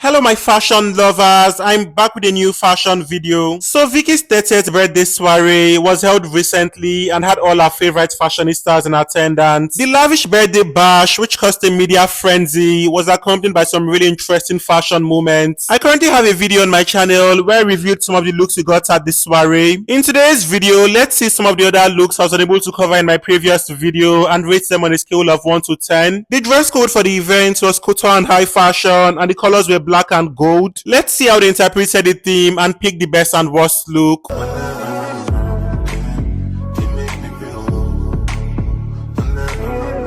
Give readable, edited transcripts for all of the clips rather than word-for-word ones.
Hello my fashion lovers, I'm back with a new fashion video. So Veekee's 30th birthday soiree was held recently and had all our favorite fashionistas in attendance. The lavish birthday bash, which caused a media frenzy, was accompanied by some really interesting fashion moments. I currently have a video on my channel where I reviewed some of the looks we got at the soiree. In today's video, let's see some of the other looks I was unable to cover in my previous video and rate them on a scale of 1 to 10. The dress code for the event was couture and high fashion and the colors were black and gold. Let's see how they interpreted the theme and pick the best and worst look.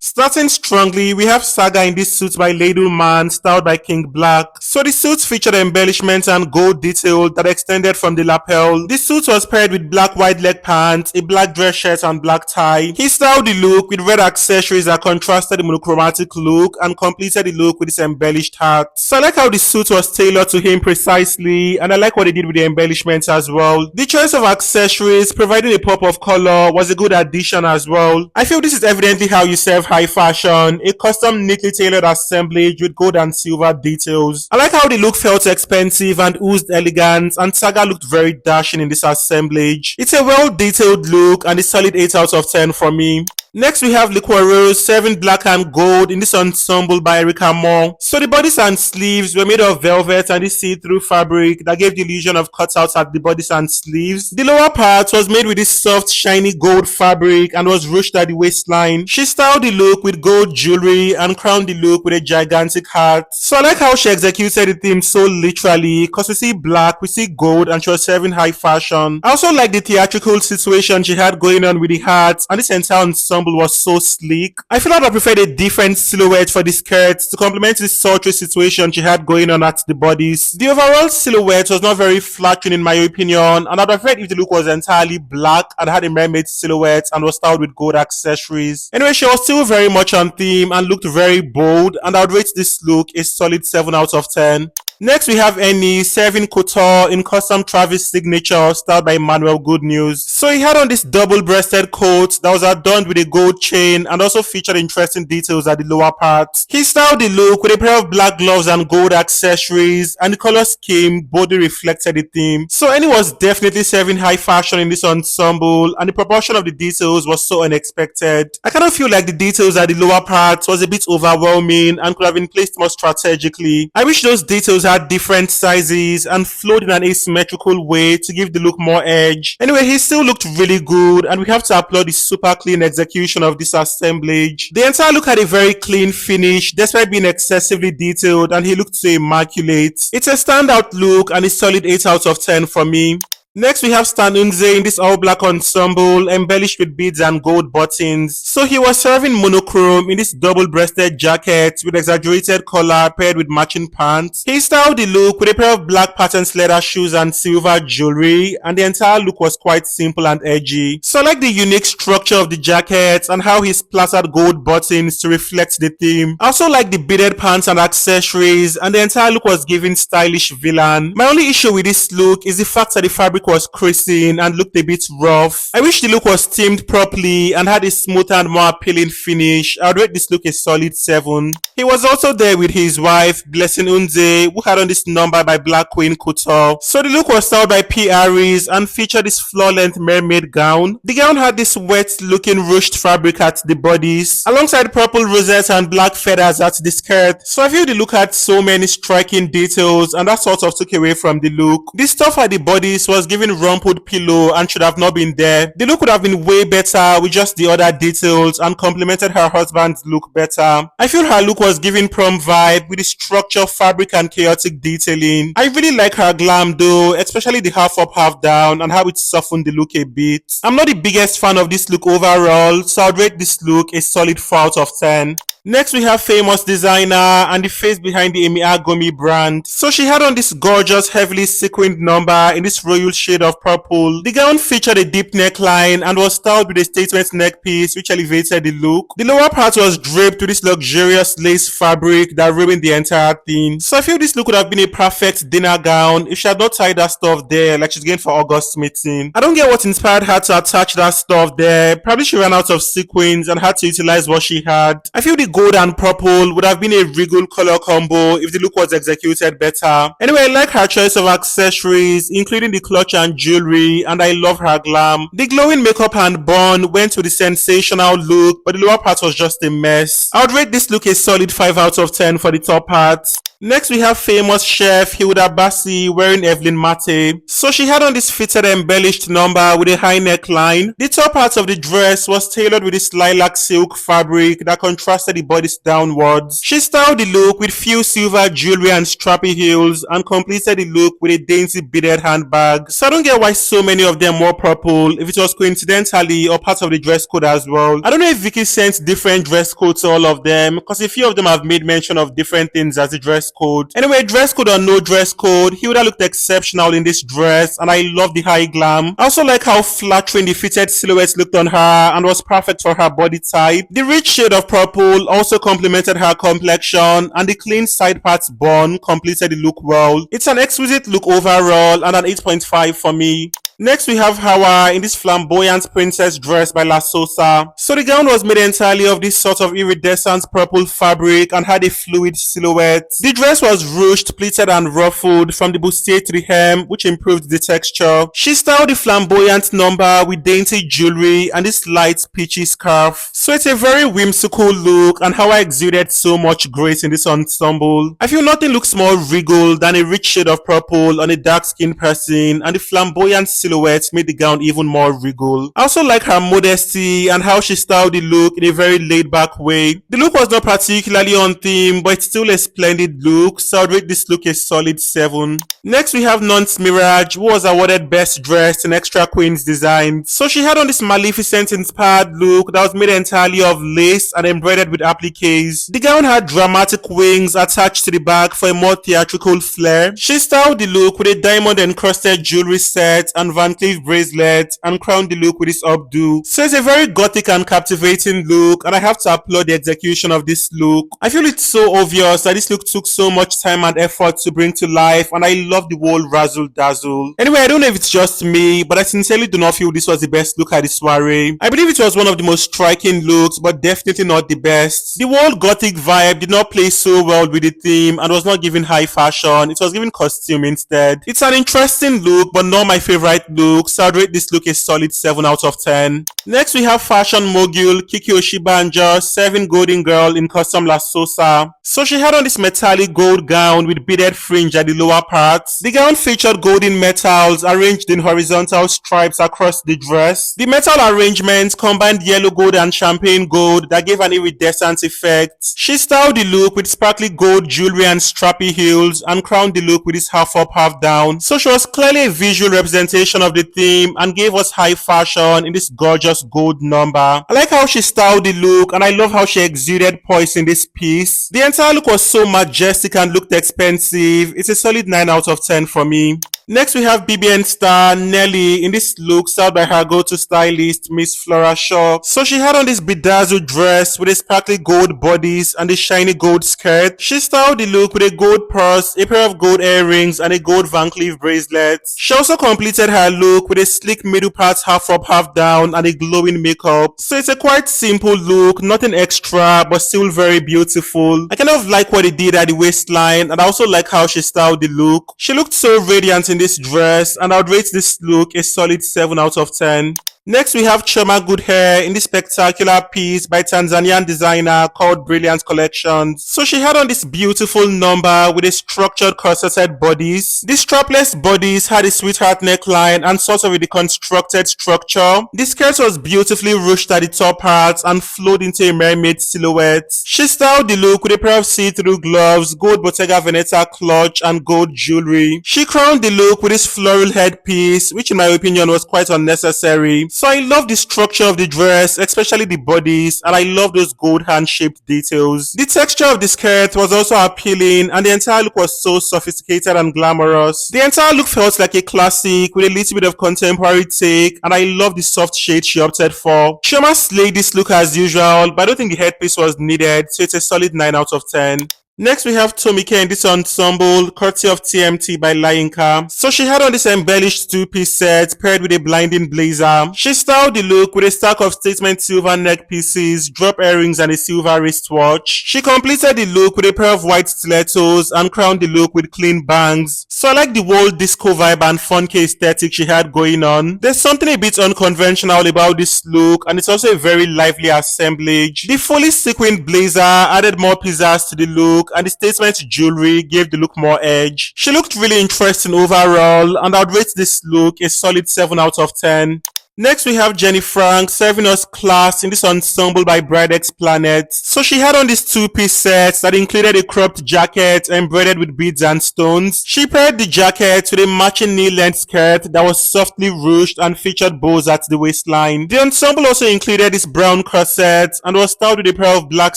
Starting strongly, we have Saga in this suit by Ladleman, styled by King Black. So the suit featured embellishments and gold detail that extended from the lapel. This suit was paired with black wide leg pants, a black dress shirt and black tie. He styled the look with red accessories that contrasted the monochromatic look and completed the look with his embellished hat. So I like how the suit was tailored to him precisely, and I like what they did with the embellishments as well. The choice of accessories, providing a pop of color, was a good addition as well. I feel this is evidently how you serve high fashion, a custom neatly tailored assemblage with gold and silver details. I like how the look felt expensive and oozed elegance, and Saga looked very dashing in this assemblage. It's a well detailed look and a solid 8 out of 10 for me. Next we have Liquorose serving black and gold in this ensemble by Erica Moore. So the bodice and sleeves were made of velvet and this see-through fabric that gave the illusion of cutouts at the bodice and sleeves. The lower part was made with this soft shiny gold fabric and was ruched at the waistline. She styled the look with gold jewelry and crowned the look with a gigantic hat. So I like how she executed the theme so literally, cause we see black, we see gold, and she was serving high fashion. I also like the theatrical situation she had going on with the hat, and this entire ensemble was so sleek. I feel like I preferred a different silhouette for the skirt to complement the sultry situation she had going on at the bodice. The overall silhouette was not very flattering in my opinion, and I'd preferred if the look was entirely black and had a mermaid silhouette and was styled with gold accessories. Anyway, she was still very much on theme and looked very bold, and I would rate this look a solid 7 out of 10. Next, we have Eni serving couture in custom Travis signature styled by Emmanuel Goodnews. So he had on this double-breasted coat that was adorned with a gold chain and also featured interesting details at the lower part. He styled the look with a pair of black gloves and gold accessories, and the color scheme boldly reflected the theme. So Eni was definitely serving high fashion in this ensemble, and the proportion of the details was so unexpected. I kind of feel like the details at the lower part was a bit overwhelming and could have been placed more strategically. I wish those details had different sizes and flowed in an asymmetrical way to give the look more edge. Anyway, he still looked really good, and we have to applaud the super clean execution of this assemblage. The entire look had a very clean finish despite being excessively detailed, and he looked so immaculate. It's a standout look and a solid 8 out of 10 for me. Next, we have Stan Nze in this all-black ensemble, embellished with beads and gold buttons. So he was serving monochrome in this double-breasted jacket with exaggerated collar paired with matching pants. He styled the look with a pair of black patterned leather shoes and silver jewelry, and the entire look was quite simple and edgy. So I like the unique structure of the jacket and how he splattered gold buttons to reflect the theme. I also like the beaded pants and accessories, and the entire look was giving stylish villain. My only issue with this look is the fact that the fabric was creasing and looked a bit rough. I wish the look was steamed properly and had a smoother and more appealing finish. I would rate this look a solid 7. He was also there with his wife, Blessing Nze, who had on this number by Black Queen Couture. So the look was styled by P. Aries and featured this floor-length mermaid gown. The gown had this wet-looking ruched fabric at the bodice, alongside purple rosettes and black feathers at the skirt. So I feel the look had so many striking details, and that sort of took away from the look. The stuff at the bodice was giving rumpled pillow and should have not been there. The look would have been way better with just the other details and complemented her husband's look better. I feel her look was giving prom vibe with the structure, fabric and chaotic detailing. I really like her glam though, especially the half up half down and how it softened the look a bit. I'm not the biggest fan of this look overall, so I'd rate this look a solid 4 out of 10. Next, we have famous designer and the face behind the Amy Aghomi brand. So she had on this gorgeous, heavily sequined number in this royal shade of purple. The gown featured a deep neckline and was styled with a statement neck piece which elevated the look. The lower part was draped with this luxurious lace fabric that ruined the entire thing. So I feel this look would have been a perfect dinner gown if she had not tied that stuff there like she's going for August meeting. I don't get what inspired her to attach that stuff there. Probably she ran out of sequins and had to utilize what she had. I feel the gold and purple would have been a regal color combo if the look was executed better. Anyway, I like her choice of accessories, including the clutch and jewelry, and I love her glam. The glowing makeup and bun went with the sensational look, but the lower part was just a mess. I would rate this look a solid 5 out of 10 for the top part. Next, we have famous chef Hilda Baci wearing Evelyn Mate. So she had on this fitted embellished number with a high neckline. The top part of the dress was tailored with this lilac silk fabric that contrasted the bodice downwards. She styled the look with few silver jewelry and strappy heels and completed the look with a dainty beaded handbag. So I don't get why so many of them wore purple, if it was coincidentally or part of the dress code as well. I don't know if Veekee sent different dress codes to all of them, because a few of them have made mention of different things as the dress code. Anyway, dress code or no dress code, Hilda looked exceptional in this dress, and I love the high glam. I also like how flattering the fitted silhouette looked on her and was perfect for her body type. The rich shade of purple also complemented her complexion, and the clean side parts bun completed the look well. It's an exquisite look overall and an 8.5 for me. Next, we have Hawa in this flamboyant princess dress by Lasosa. So the gown was made entirely of this sort of iridescent purple fabric and had a fluid silhouette. The dress was ruched, pleated and ruffled from the bustier to the hem, which improved the texture. She styled the flamboyant number with dainty jewelry and this light peachy scarf. So it's a very whimsical look, and Hawa exuded so much grace in this ensemble. I feel nothing looks more regal than a rich shade of purple on a dark-skinned person, and the flamboyant silhouette made the gown even more regal. I also like her modesty and how she styled the look in a very laid-back way. The look was not particularly on theme, but it's still a splendid look, so I'd rate this look a solid 7. Next, we have Nonce Miraj, who was awarded Best Dressed in Extra Queen's Design. So she had on this Maleficent-inspired look that was made entirely of lace and embroidered with appliques. The gown had dramatic wings attached to the back for a more theatrical flair. She styled the look with a diamond-encrusted jewelry set and Van Cleef bracelet and crowned the look with this updo. So it's a very gothic and captivating look, and I have to applaud the execution of this look. I feel it's so obvious that this look took so much time and effort to bring to life, and I love the whole razzle dazzle. Anyway, I don't know if it's just me, but I sincerely do not feel this was the best look at the soiree. I believe it was one of the most striking looks, but definitely not the best. The whole gothic vibe did not play so well with the theme and was not giving high fashion. It was giving costume instead. It's an interesting look, but not my favorite look, so I'd rate this look a solid 7 out of 10. Next, we have fashion mogul Kiki Oshibanjo serving Golden Girl in custom Lasosa. So she had on this metallic gold gown with beaded fringe at the lower parts. The gown featured golden metals arranged in horizontal stripes across the dress. The metal arrangements combined yellow gold and champagne gold that gave an iridescent effect. She styled the look with sparkly gold jewelry and strappy heels and crowned the look with this half up, half down. So she was clearly a visual representation of the theme and gave us high fashion in this gorgeous gold number. I like how she styled the look, and I love how she exuded poise in this piece. The entire look was so majestic and looked expensive. It's a solid 9 out of 10 for me. Next, we have BBN star Nelly in this look styled by her go-to stylist, Miss Flora Shaw. So she had on this bedazzled dress with a sparkly gold bodice and a shiny gold skirt. She styled the look with a gold purse, a pair of gold earrings, and a gold Van Cleef bracelet. She also completed her look with a sleek middle part half up, half down, and a glowing makeup. So it's a quite simple look, nothing extra, but still very beautiful. I kind of like what they did at the waistline, and I also like how she styled the look. She looked so radiant in this dress, and I would rate this look a solid 7 out of 10. Next, we have Chioma Good Hair in this spectacular piece by Tanzanian designer called Brilliant Collections. So she had on this beautiful number with a structured corseted bodice. This strapless bodice had a sweetheart neckline and sort of a deconstructed structure. The skirt was beautifully ruched at the top part and flowed into a mermaid silhouette. She styled the look with a pair of see-through gloves, gold Bottega Veneta clutch, and gold jewelry. She crowned the look with this floral headpiece, which in my opinion was quite unnecessary. So I love the structure of the dress, especially the bodice, and I love those gold hand-shaped details. The texture of the skirt was also appealing, and the entire look was so sophisticated and glamorous. The entire look felt like a classic with a little bit of contemporary take, and I love the soft shade she opted for. Chioma slayed this look as usual, but I don't think the headpiece was needed, so it's a solid 9 out of 10. Next, we have Tomike in this ensemble, courtesy of TMT by Layinka. So she had on this embellished two-piece set paired with a blinding blazer. She styled the look with a stack of statement silver neck pieces, drop earrings, and a silver wristwatch. She completed the look with a pair of white stilettos and crowned the look with clean bangs. So I like the whole disco vibe and funky aesthetic she had going on. There's something a bit unconventional about this look, and it's also a very lively assemblage. The fully sequined blazer added more pizzazz to the look, and the statement jewelry gave the look more edge. She looked really interesting overall, and I'd rate this look a solid 7 out of 10. Next, we have Jenny Frank serving us class in this ensemble by Bride X Planet. So she had on this two-piece set that included a cropped jacket embroidered with beads and stones. She paired the jacket with a matching knee-length skirt that was softly ruched and featured bows at the waistline. The ensemble also included this brown corset and was styled with a pair of black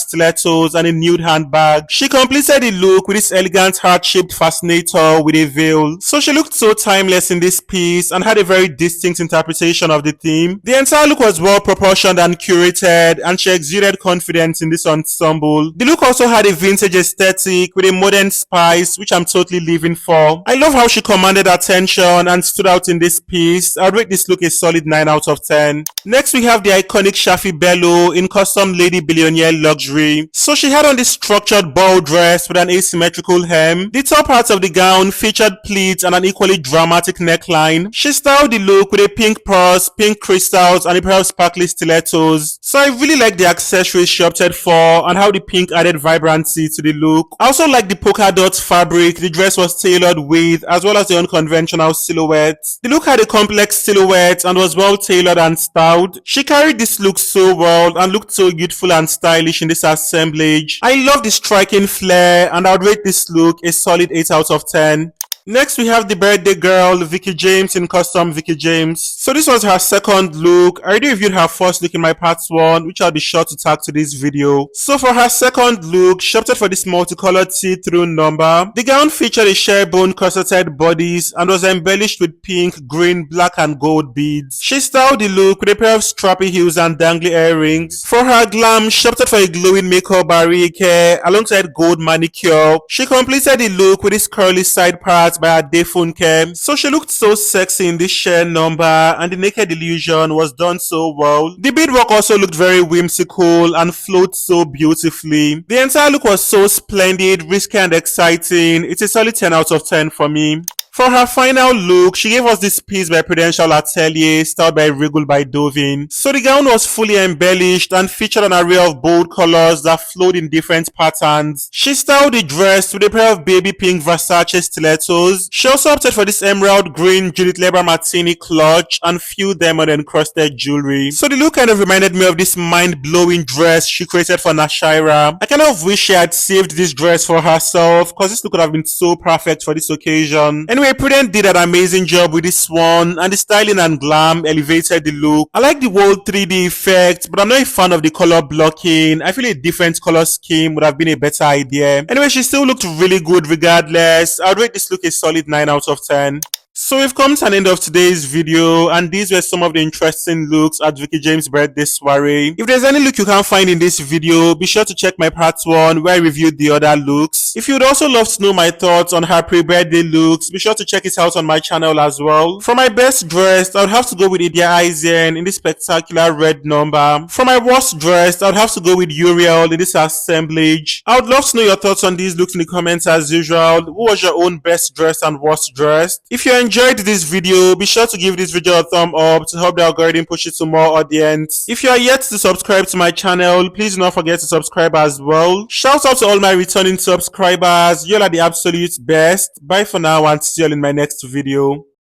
stilettos and a nude handbag. She completed the look with this elegant heart-shaped fascinator with a veil. So she looked so timeless in this piece and had a very distinct interpretation of the theme. The entire look was well proportioned and curated, and she exuded confidence in this ensemble. The look also had a vintage aesthetic with a modern spice, which I'm totally living for. I love how she commanded attention and stood out in this piece. I'd rate this look a solid 9 out of 10. Next, we have the iconic Shaffy Bello in custom Lady Billionaire luxury. So she had on this structured ball dress with an asymmetrical hem. The top part of the gown featured pleats and an equally dramatic neckline. She styled the look with a pink purse, pink crystals, and a pair of sparkly stilettos. So I really like the accessories she opted for and how the pink added vibrancy to the look. I also like the polka dot fabric the dress was tailored with, as well as the unconventional silhouette. The look had a complex silhouette and was well tailored and styled. She carried this look so well and looked so youthful and stylish in this assemblage. I love the striking flair, and I would rate this look a solid 8 out of 10. Next, we have the birthday girl, Veekee James in custom Veekee James. So this was her second look. I already reviewed her first look in my part 1, which I'll be sure to tag to this video. So for her second look, she opted for this multicolored see-through number. The gown featured a sherbone corseted bodice and was embellished with pink, green, black, and gold beads. She styled the look with a pair of strappy heels and dangly earrings. For her glam, she opted for a glowing makeup barriere alongside gold manicure. She completed the look with this curly side part by Adefunke. So she looked so sexy in this sheer number, and the naked illusion was done so well. The beadwork also looked very whimsical and flowed so beautifully. The entire look was so splendid, risky, and exciting. It's a solid 10 out of 10 for me. For her final look, she gave us this piece by Prudential Atelier, styled by Wriggle by Dovin. So the gown was fully embellished and featured an array of bold colors that flowed in different patterns. She styled the dress with a pair of baby pink Versace stilettos. She also opted for this emerald green Judith Leber Martini clutch and few diamond encrusted jewelry. So the look kind of reminded me of this mind-blowing dress she created for Nashira. I kind of wish she had saved this dress for herself, because this look would have been so perfect for this occasion. Anyway, Prudent did an amazing job with this one, and the styling and glam elevated the look. I like the whole 3D effect, but I'm not a fan of the color blocking. I feel a different color scheme would have been a better idea. Anyway, she still looked really good regardless. I'd rate this look a solid 9 out of 10. So we've come to an end of today's video, and these were some of the interesting looks at Veekee James' birthday soiree. If there's any look you can't find in this video, be sure to check my part 1 where I reviewed the other looks. If you'd also love to know my thoughts on her pre-birthday looks, be sure to check it out on my channel as well. For my best dressed, I would have to go with Idia Aizen in this spectacular red number. For my worst dressed, I would have to go with Uriel in this assemblage. I would love to know your thoughts on these looks in the comments as usual. Who was your own best dressed and worst dressed? If you enjoyed this video, be sure to give this video a thumb up to help the algorithm push it to more audience. If you are yet to subscribe to my channel, please do not forget to subscribe as well. Shout out to all my returning subscribers. You all are the absolute best. Bye for now, and see you all in my next video.